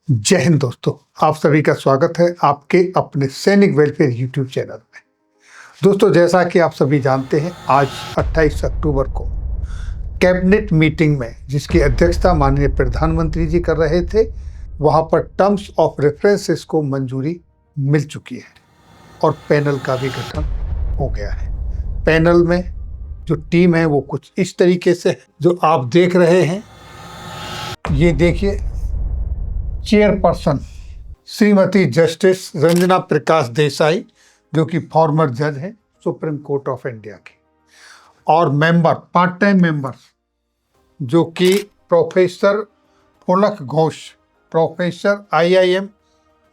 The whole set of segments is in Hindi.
जय हिंद दोस्तों, आप सभी का स्वागत है आपके अपने सैनिक वेलफेयर यूट्यूब चैनल में। दोस्तों, जैसा कि आप सभी जानते हैं, आज 28 अक्टूबर को कैबिनेट मीटिंग में जिसकी अध्यक्षता माननीय प्रधानमंत्री जी कर रहे थे, वहां पर टर्म्स ऑफ रेफरेंसेस को मंजूरी मिल चुकी है और पैनल का भी गठन हो गया है। पैनल में जो टीम है वो कुछ इस तरीके से है जो आप देख रहे हैं। ये देखिए, चेयरपर्सन श्रीमती जस्टिस रंजना प्रकाश देसाई, जो कि फॉर्मर जज हैं सुप्रीम कोर्ट ऑफ इंडिया के, और मेंबर, पार्ट टाइम मेंबर्स, जो कि प्रोफेसर पुलक घोष, प्रोफेसर IIM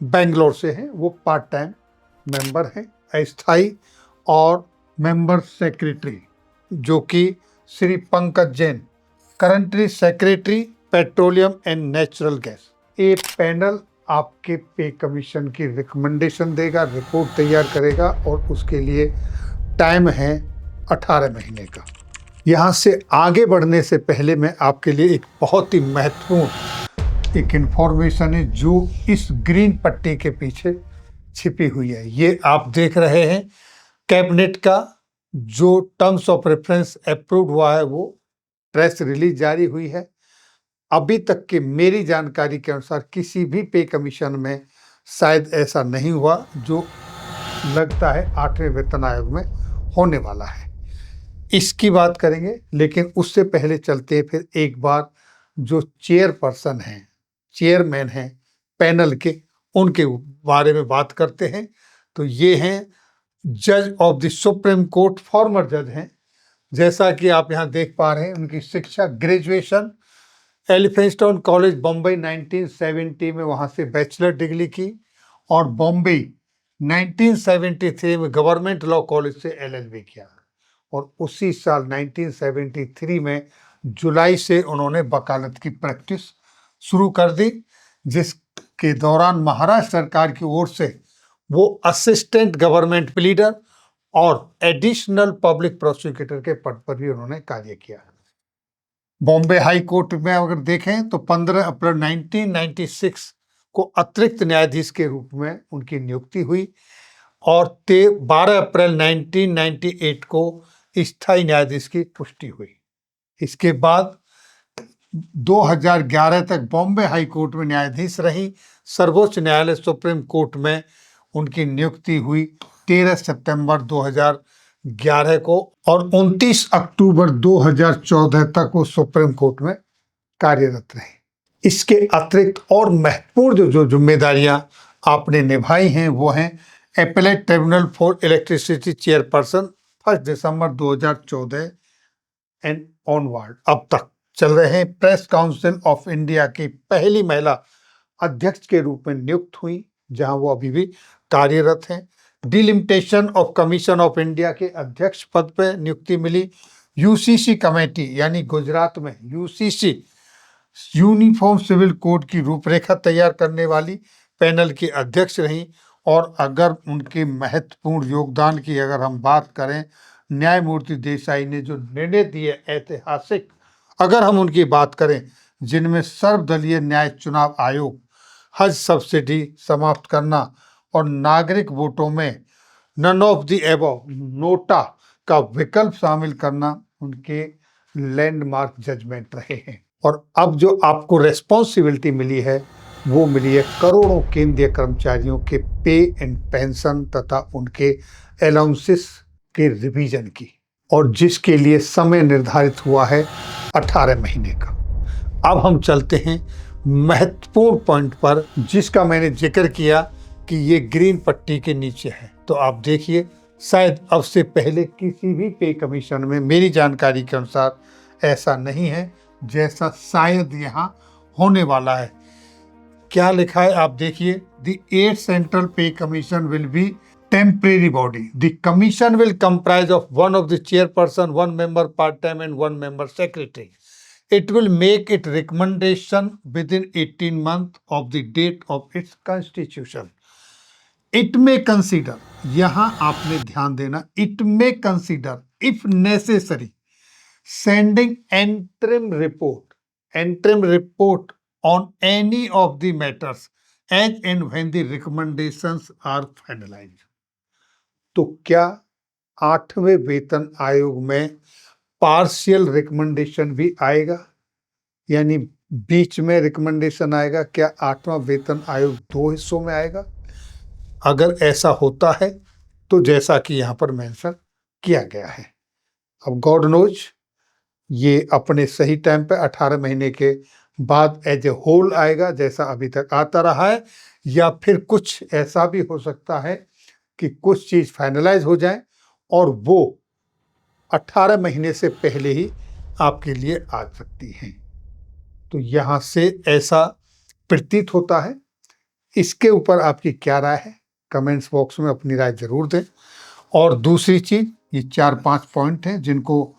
बेंगलोर से हैं, वो पार्ट टाइम मेंबर हैं अस्थाई, और मेंबर सेक्रेटरी जो कि Shri Pankaj Jain, currently secretary petroleum and natural gas. एक पैनल आपके पे कमीशन की रिकमेंडेशन देगा, रिपोर्ट तैयार करेगा, और उसके लिए टाइम है 18 महीने का। यहाँ से आगे बढ़ने से पहले मैं आपके लिए एक बहुत ही महत्वपूर्ण एक इन्फॉर्मेशन है जो इस ग्रीन पट्टी के पीछे छिपी हुई है। ये आप देख रहे हैं, कैबिनेट का जो टर्म्स ऑफ रेफरेंस अप्रूव हुआ है वो प्रेस रिलीज जारी हुई है। अभी तक के मेरी जानकारी के अनुसार किसी भी पे कमीशन में शायद ऐसा नहीं हुआ जो लगता है 8वें वेतन आयोग में होने वाला है। इसकी बात करेंगे, लेकिन उससे पहले चलते हैं फिर एक बार जो चेयरपर्सन हैं, चेयरमैन हैं पैनल के, उनके बारे में बात करते हैं। तो ये हैं जज of the supreme court, farmer जज हैं। जैसा कि आप यहाँ देख पा रहे हैं, उनकी शिक्षा ग्रेजुएशन एलिफेंस्टन कॉलेज बम्बई 1970 में वहाँ से बैचलर डिग्री की, और बॉम्बे 1973 में गवर्नमेंट लॉ कॉलेज से LLB किया, और उसी साल 1973 में जुलाई से उन्होंने वकालत की प्रैक्टिस शुरू कर दी, जिसके दौरान महाराष्ट्र सरकार की ओर से वो असिस्टेंट गवर्नमेंट प्लीडर और एडिशनल पब्लिक प्रोसिक्यूटर के पद पर भी उन्होंने कार्य किया। बॉम्बे हाई कोर्ट में अगर देखें तो 15 अप्रैल 1996 को अतिरिक्त न्यायाधीश के रूप में उनकी नियुक्ति हुई, और 12 अप्रैल 1998 को स्थायी न्यायाधीश की पुष्टि हुई। इसके बाद 2011 तक बॉम्बे हाई कोर्ट में न्यायाधीश रही। सर्वोच्च न्यायालय सुप्रीम कोर्ट में उनकी नियुक्ति हुई 13 सितंबर 2011 को, और 29 अक्टूबर 2014 तक वो सुप्रीम कोर्ट में कार्यरत रहे। इसके अतिरिक्त और महत्वपूर्ण जो जिम्मेदारियां आपने निभाई हैं वो हैं appellate tribunal for electricity chairperson 1 December 2014 and onward अब तक चल रहे हैं। प्रेस काउंसिल ऑफ इंडिया की पहली महिला अध्यक्ष के रूप में नियुक्त हुई, जहां वो अभी भी कार्यरत हैं। Delimitation of commission of India के अध्यक्ष पद पर नियुक्ति मिली। UCC कमेटी, यानी गुजरात में UCC, यूनिफॉर्म सिविल कोड की रूपरेखा तैयार करने वाली पैनल की अध्यक्ष रहीं। और अगर उनके महत्वपूर्ण योगदान की अगर हम बात करें, न्यायमूर्ति देसाई ने जो निर्णय दिए ऐतिहासिक, अगर हम उनकी बात करें, जिनमें सर्वदलीय न्याय चुनाव आयोग, हज सब्सिडी समाप्त करना, और नागरिक वोटों में none of the above, NOTA का विकल्प शामिल करना, उनके लैंडमार्क जजमेंट रहे हैं। और अब जो आपको रेस्पॉन्सिबिलिटी मिली है वो मिली है करोड़ों केंद्रीय कर्मचारियों के पे एंड पेंशन तथा उनके अलाउंसेस के रिवीजन की, और जिसके लिए समय निर्धारित हुआ है 18 महीने का। अब हम चलते हैं महत्वपूर्ण पॉइंट पर, जिसका मैंने जिक्र किया कि ये ग्रीन पट्टी के नीचे है। तो आप देखिए, शायद अब से पहले किसी भी पे कमीशन में मेरी जानकारी के अनुसार ऐसा नहीं है, जैसा शायद यहाँ होने वाला है। क्या लिखा है आप देखिए, द 8th सेंट्रल पे commission will be temporary body. The commission will comprise of 1 of the chairperson, 1 member part time and 1 member secretary. It will make its recommendation within 18 months of the date of its constitution. It may consider, यहाँ आपने ध्यान देना, it may consider if necessary sending interim report on any of the matters as and when the recommendations are finalized। तो क्या 8वें वेतन आयोग में पार्शियल रिकमेंडेशन भी आएगा, यानी बीच में रिकमेंडेशन आएगा? क्या 8वां वेतन आयोग 2 हिस्सों में आएगा? अगर ऐसा होता है तो जैसा कि यहाँ पर मेंशन किया गया है, अब गॉड नोज ये अपने सही टाइम पे 18 महीने के बाद एज ए होल आएगा जैसा अभी तक आता रहा है, या फिर कुछ ऐसा भी हो सकता है कि कुछ चीज़ फाइनलाइज हो जाए और वो 18 महीने से पहले ही आपके लिए आ सकती हैं। तो यहाँ से ऐसा प्रतीत होता है। इसके ऊपर आपकी क्या राय है? कमेंट्स बॉक्स में अपनी राय जरूर दें। और दूसरी चीज़, ये 4-5 पॉइंट हैं जिनको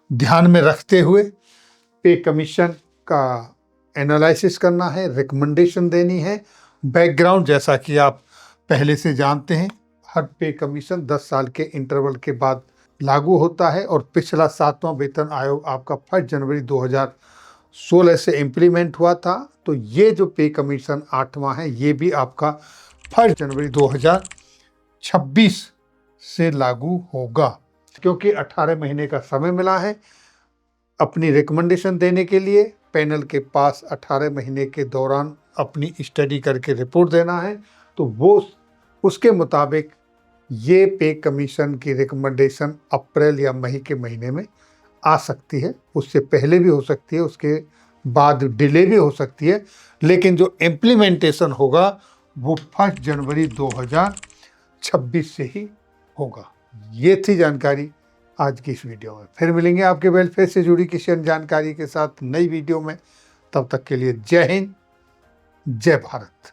ध्यान में रखते हुए पे कमीशन का एनालिसिस करना है, रिकमेंडेशन देनी है। बैकग्राउंड जैसा कि आप पहले से जानते हैं, हर पे कमीशन 10 साल के इंटरवल के बाद लागू होता है और पिछला 7वां वेतन आयोग आपका 1 जनवरी 2016 से इम्प्लीमेंट हुआ था। तो ये जो पे कमीशन 8वां है ये भी आपका 1 जनवरी 2026 से लागू होगा, क्योंकि 18 महीने का समय मिला है अपनी रिकमेंडेशन देने के लिए। पैनल के पास 18 महीने के दौरान अपनी स्टडी करके रिपोर्ट देना है, तो वो उसके मुताबिक ये पे कमीशन की रिकमेंडेशन अप्रैल या मई के महीने में आ सकती है। उससे पहले भी हो सकती है, उसके बाद डिले भी हो सकती है, लेकिन जो इम्प्लीमेंटेशन होगा वो 1 जनवरी 2026 से ही होगा। ये थी जानकारी आज की इस वीडियो में। फिर मिलेंगे आपके वेलफेयर से जुड़ी किसी अन्य जानकारी के साथ नई वीडियो में। तब तक के लिए जय हिंद, जय भारत।